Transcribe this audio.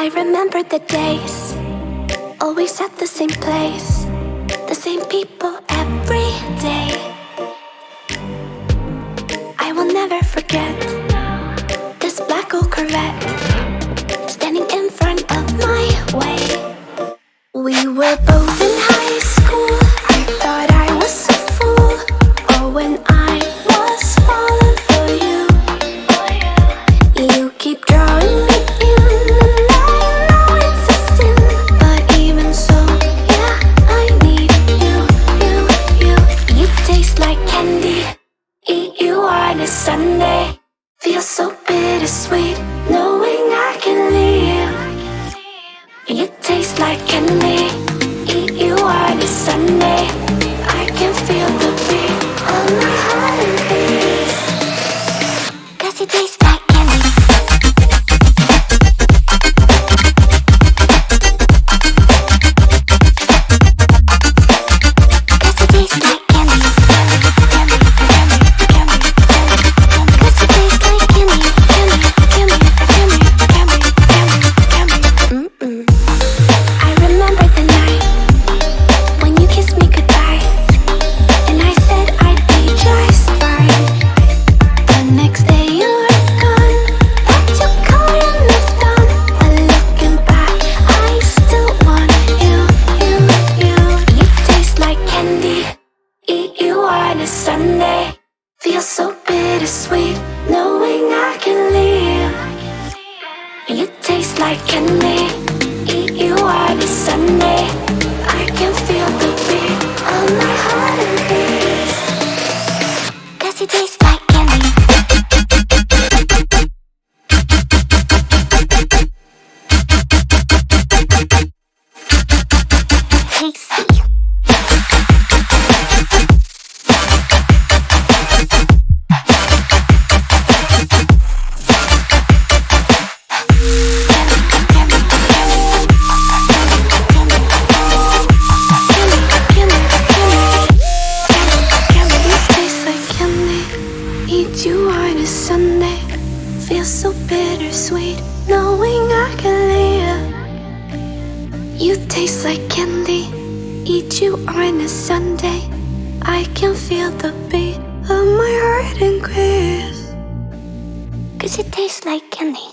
I remember the days, always at the same place, the same people every day. I will never forget this black old Corvette standing in front of my way. We were both in high school. I thought I was a fool. Oh, when I was falling for you. You keep drawing me in, and I know it's a sin, but even so, yeah, I need you. You taste like candy. Eat you on a Sunday. Feel so bittersweet, knowing I can leave. You taste like candy. Eat you on a Sunday. I can feel the beat of my heart and beats. 'Cause you taste like candy. Sunday, feel so bittersweet, knowing I can leave. You taste like candy. Eat you on a Sunday. I can feel the beat of my heart and beats. 'Cause you taste like candy. Tasty. Eat you on a Sunday. Feel so bittersweet, knowing I can leave. You taste like candy. Eat you on a Sunday. I can feel the beat of my heart increase. 'Cause you taste like candy.